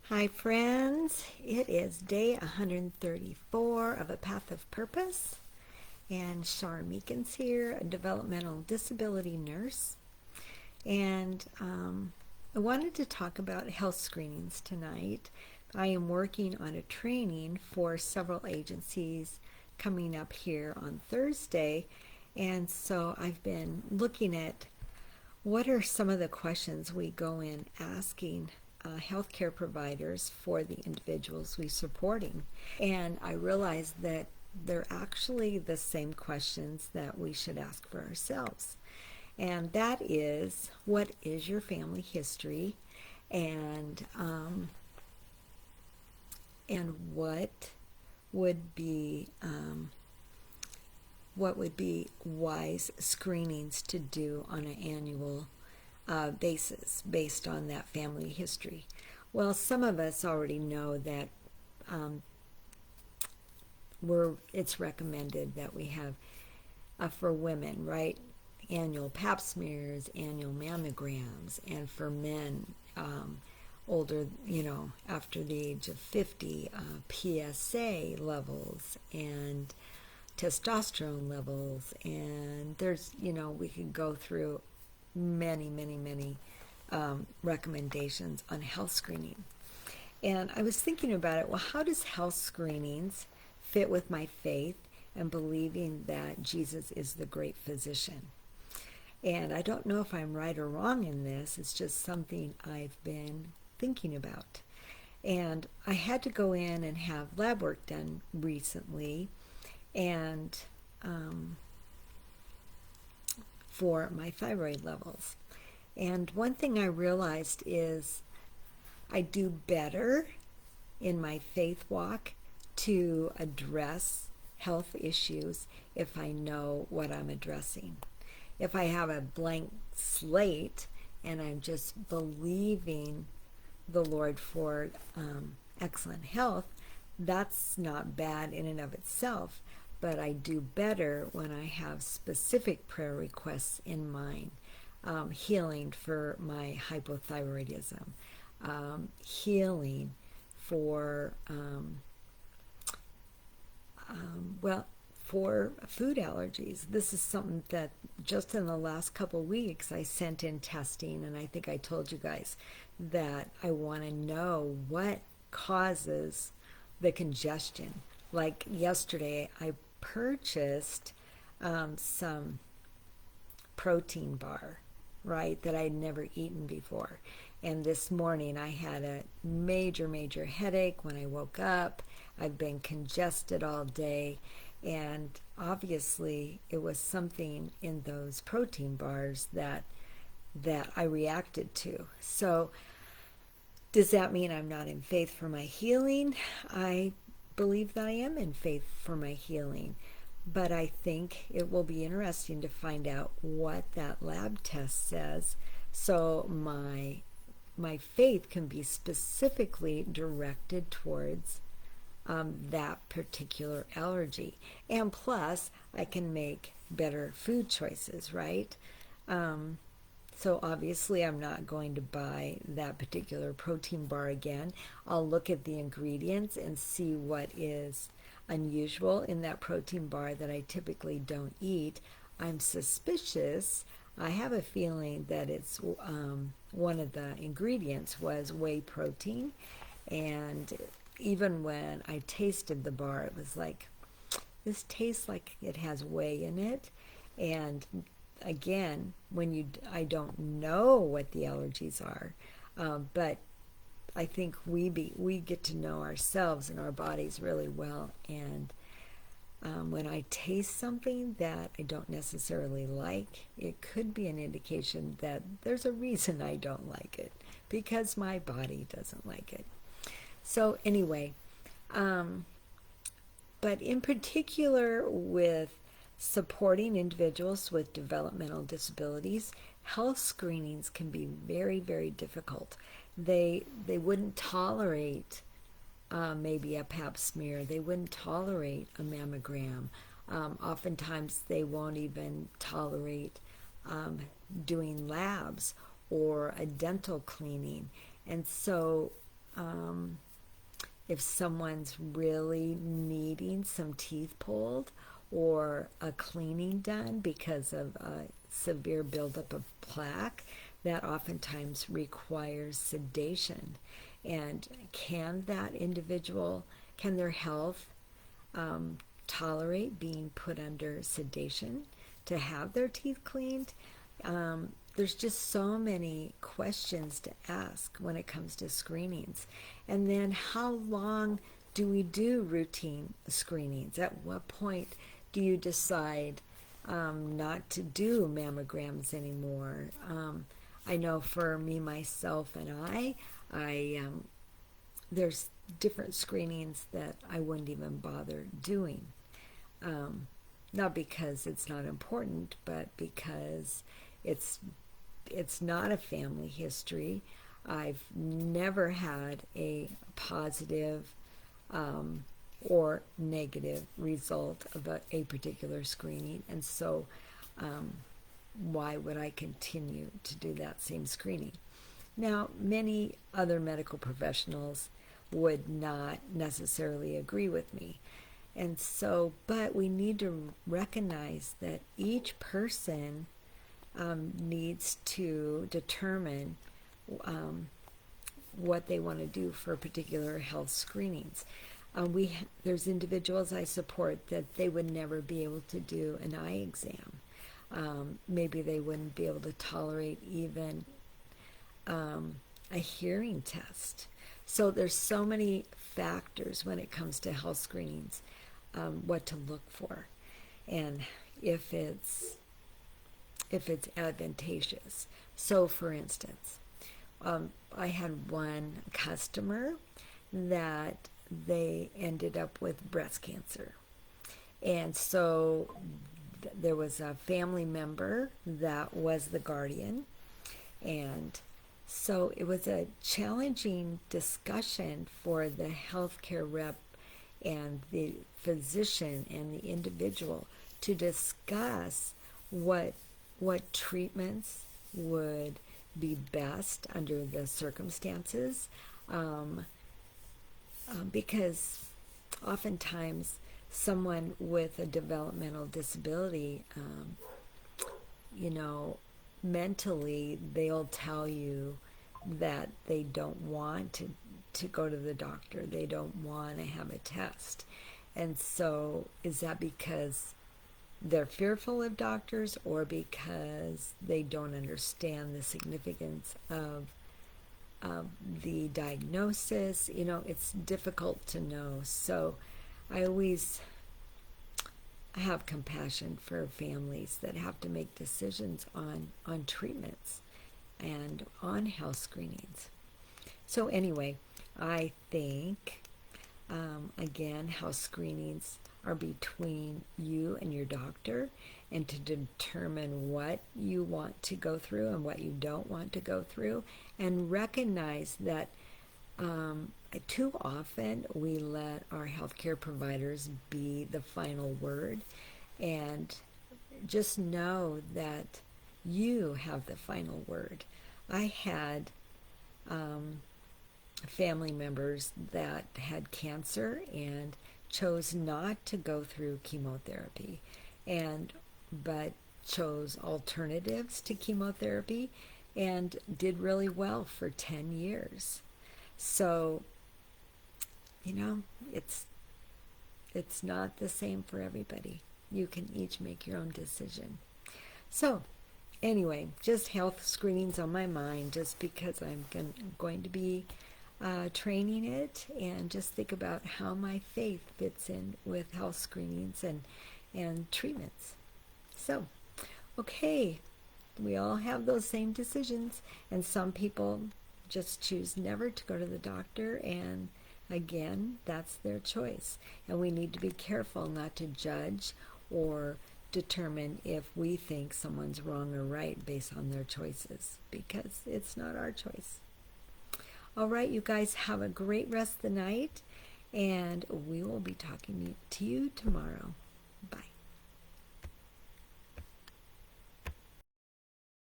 Hi, friends. It is day 134 of A Path of Purpose, and Shar Meekins here, a developmental disability nurse. And I wanted to talk about health screenings tonight. I am working on a training for several agencies coming up here on Thursday, and so I've been looking at what are some of the questions we go in asking healthcare providers for the individuals we're supporting. And I realized that they're actually the same questions that we should ask for ourselves. And that is, what is your family history? And what would be wise screenings to do on an annual basis based on that family history? Well, some of us already know that um, it's recommended that we have for women, right? Annual pap smears, annual mammograms, and for men older, after the age of 50, PSA levels and testosterone levels, and we could go through many recommendations on health screening. And I was thinking about it. Well, how does health screenings fit with my faith and believing that Jesus is the great physician? And I don't know if I'm right or wrong in this. It's just something I've been thinking about. And I had to go in and have lab work done recently, and for my thyroid levels. And one thing I realized is I do better in my faith walk to address health issues if I know what I'm addressing. If I have a blank slate and I'm just believing the Lord for excellent health, that's not bad in and of itself, but I do better when I have specific prayer requests in mind. Healing for my hypothyroidism, healing for for food allergies. This is something that just in the last couple weeks I sent in testing, and I think I told you guys that I want to know what causes the congestion. Like yesterday, I purchased some protein bar, right, that I'd never eaten before. And this morning I had a major headache when I woke up. I've been congested all day, and obviously it was something in those protein bars that I reacted to. So does that mean I'm not in faith for my healing? I believe that I am in faith for my healing. But I think it will be interesting to find out what that lab test says, so my faith can be specifically directed towards that particular allergy. And plus, I can make better food choices, right? So obviously, I'm not going to buy that particular protein bar again. I'll look at the ingredients and see what is unusual in that protein bar that I typically don't eat. I'm suspicious. I have a feeling that it's one of the ingredients was whey protein, and even when I tasted the bar, it was like, this tastes like it has whey in it. And again, I don't know what the allergies are, but I think we get to know ourselves and our bodies really well. And when I taste something that I don't necessarily like, it could be an indication that there's a reason I don't like it, because my body doesn't like it. So anyway, but in particular with supporting individuals with developmental disabilities, health screenings can be very difficult. They wouldn't tolerate maybe a pap smear. They wouldn't tolerate a mammogram. Oftentimes they won't even tolerate doing labs or a dental cleaning. And so if someone's really needing some teeth pulled or a cleaning done because of a severe buildup of plaque, that oftentimes requires sedation. And can that individual, can their health tolerate being put under sedation to have their teeth cleaned? There's just so many questions to ask when it comes to screenings. And then how long do we do routine screenings? At what point do you decide not to do mammograms anymore? I know for me, myself, and I there's different screenings that I wouldn't even bother doing. Not because it's not important, but because it's not a family history. I've never had a positive or negative result of a particular screening, and so why would I continue to do that same screening? Now, many other medical professionals would not necessarily agree with me. And so, but we need to recognize that each person needs to determine what they want to do for particular health screenings. There's individuals I support that they would never be able to do an eye exam. Maybe they wouldn't be able to tolerate even a hearing test. So there's so many factors when it comes to health screenings, what to look for, and if it's advantageous. So, for instance, I had one customer that they ended up with breast cancer, and so there was a family member that was the guardian, and so it was a challenging discussion for the healthcare rep and the physician and the individual to discuss what treatments would be best under the circumstances, because oftentimes someone with a developmental disability, mentally they'll tell you that they don't want to go to the doctor. They don't want to have a test. And so is that because they're fearful of doctors or because they don't understand the significance of the diagnosis? It's difficult to know. So I always have compassion for families that have to make decisions on treatments and on health screenings. So anyway, I think, again, health screenings are between you and your doctor, and to determine what you want to go through and what you don't want to go through, and recognize that too often we let our healthcare providers be the final word, and just know that you have the final word. I had family members that had cancer and chose not to go through chemotherapy, but chose alternatives to chemotherapy and did really well for 10 years. So, it's not the same for everybody. You can each make your own decision. So, anyway, just health screenings on my mind, just because I'm going to be training it, and just think about how my faith fits in with health screenings and treatments. So, okay, we all have those same decisions, and some people just choose never to go to the doctor, and again, that's their choice. And we need to be careful not to judge or determine if we think someone's wrong or right based on their choices, because it's not our choice. All right, you guys have a great rest of the night, and we will be talking to you tomorrow.